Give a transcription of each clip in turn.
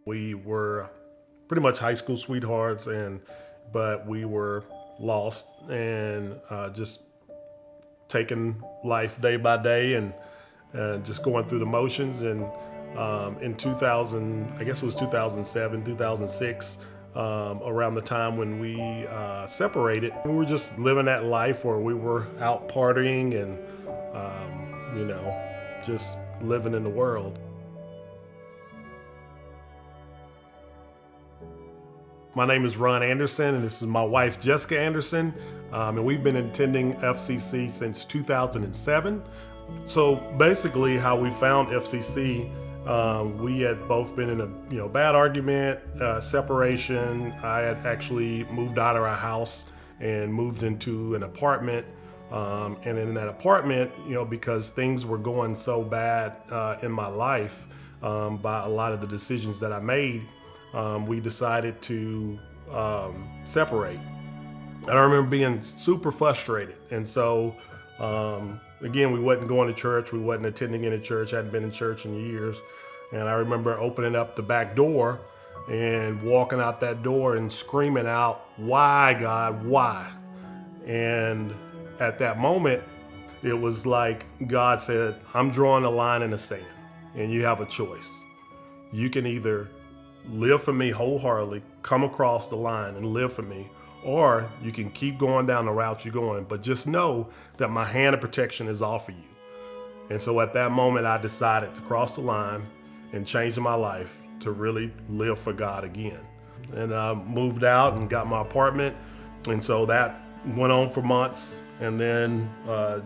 We were pretty much high school sweethearts, but we were lost and just taking life day by day and just going through the motions. And in 2000, I guess it was 2007, 2006, around the time when we separated, we were just living that life where we were out partying and, just living in the world. My name is Ron Anderson, and this is my wife, Jessica Anderson, and we've been attending FCC since 2007. So basically how we found FCC, we had both been in a bad argument, separation. I had actually moved out of our house and moved into an apartment. And in that apartment, because things were going so bad in my life by a lot of the decisions that I made, we decided to separate. And I remember being super frustrated. And so, again, we wasn't going to church. We wasn't attending any church. I hadn't been in church in years. And I remember opening up the back door and walking out that door and screaming out, "Why, God, why?" And at that moment, it was like God said, "I'm drawing a line in the sand, and you have a choice. You can either live for me wholeheartedly, come across the line and live for me, or you can keep going down the route you're going, but just know that my hand of protection is off of you." And so at that moment, I decided to cross the line and change my life to really live for God again. And I moved out and got my apartment. And so that went on for months. And then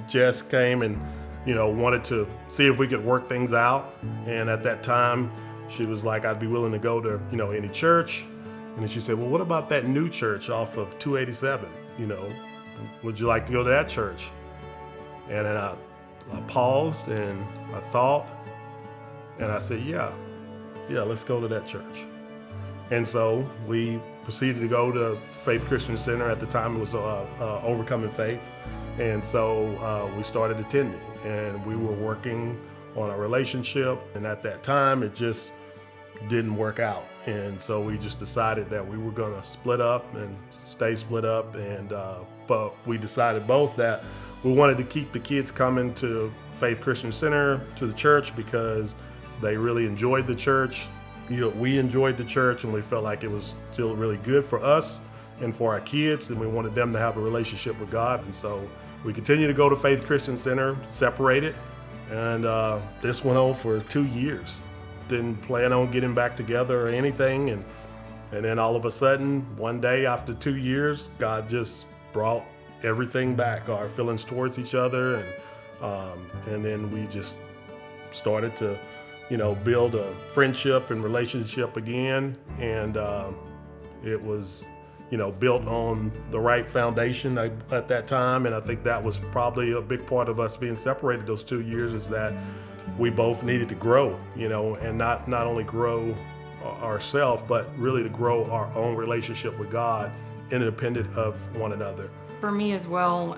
Jess came and, wanted to see if we could work things out. And at that time, she was like, I'd be willing to go to, any church. And then she said, well, what about that new church off of 287? Would you like to go to that church? And then I paused and I thought, and I said, yeah, let's go to that church. And so we proceeded to go to Faith Christian Center. At the time, it was Overcoming Faith. And so we started attending, and we were working on a relationship. And at that time, it just didn't work out. And so we just decided that we were going to split up and stay split up. And but we decided both that we wanted to keep the kids coming to Faith Christian Center, to the church, because they really enjoyed the church. We enjoyed the church, and we felt like it was still really good for us and for our kids, and we wanted them to have a relationship with God. And so we continued to go to Faith Christian Center, separated, and this went on for 2 years. Didn't plan on getting back together or anything, and then all of a sudden, one day after 2 years, God just brought everything back, our feelings towards each other, and then we just started to build a friendship and relationship again. And it was, built on the right foundation at that time. And I think that was probably a big part of us being separated those 2 years, is that we both needed to grow, and not only grow ourselves, but really to grow our own relationship with God, independent of one another. For me as well,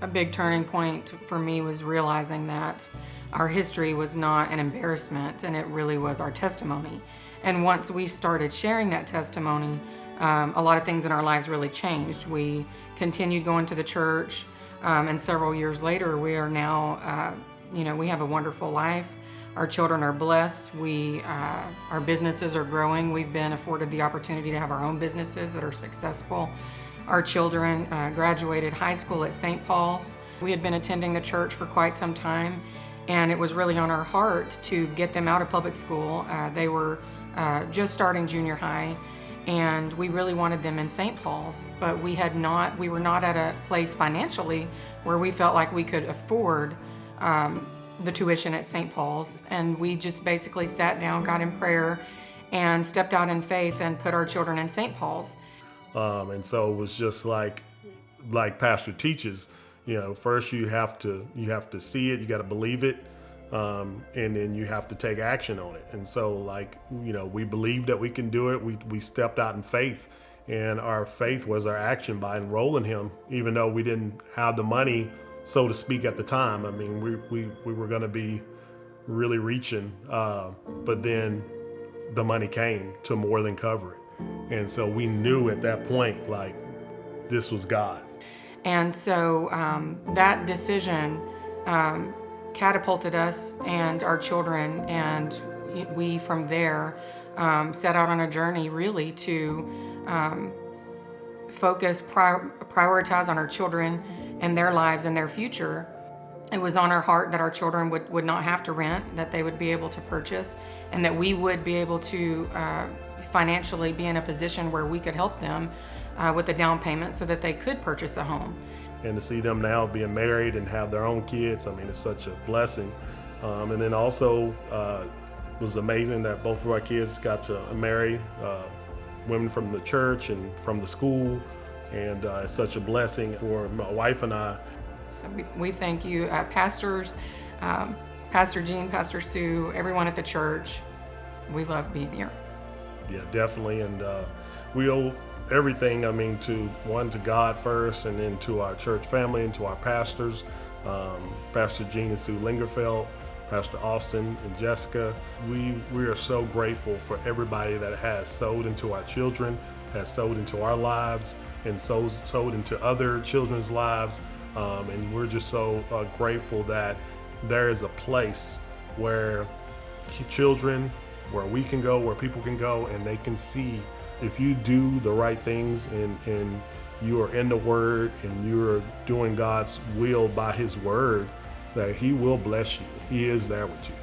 a big turning point for me was realizing that our history was not an embarrassment, and it really was our testimony. And once we started sharing that testimony, a lot of things in our lives really changed. We continued going to the church, and several years later, we are now, we have a wonderful life. Our children are blessed. Our businesses are growing. We've been afforded the opportunity to have our own businesses that are successful. Our children graduated high school at St. Paul's. We had been attending the church for quite some time, and it was really on our heart to get them out of public school. They were just starting junior high, and we really wanted them in St. Paul's, but we were not at a place financially where we felt like we could afford the tuition at St. Paul's. And we just basically sat down, got in prayer, and stepped out in faith and put our children in St. Paul's. And so it was just like Pastor teaches, first you have to see it, you got to believe it, and then you have to take action on it. And so we believed that we can do it. We stepped out in faith, and our faith was our action by enrolling him, even though we didn't have the money, so to speak, at the time. I mean, we were going to be really reaching, but then the money came to more than cover it. And so we knew at that point, like, this was God. And so that decision catapulted us and our children, and we from there set out on a journey really to focus, prioritize on our children and their lives and their future. It was on our heart that our children would not have to rent, that they would be able to purchase, and that we would be able to financially be in a position where we could help them with a down payment so that they could purchase a home. And to see them now being married and have their own kids, I mean, it's such a blessing. And then also, it was amazing that both of our kids got to marry women from the church and from the school. And it's such a blessing for my wife and I. So we thank you, pastors, Pastor Gene, Pastor Sue, everyone at the church. We love being here. Yeah, definitely. And we owe everything, I mean, to God first, and then to our church family and to our pastors, Pastor Gene and Sue Lingerfeld, Pastor Austin and Jessica. We are so grateful for everybody that has sowed into our children, has sowed into our lives, and sowed into other children's lives. And we're just so grateful that there is a place where children, where we can go, where people can go, and they can see if you do the right things and you are in the Word and you're doing God's will by His Word, that He will bless you. He is there with you.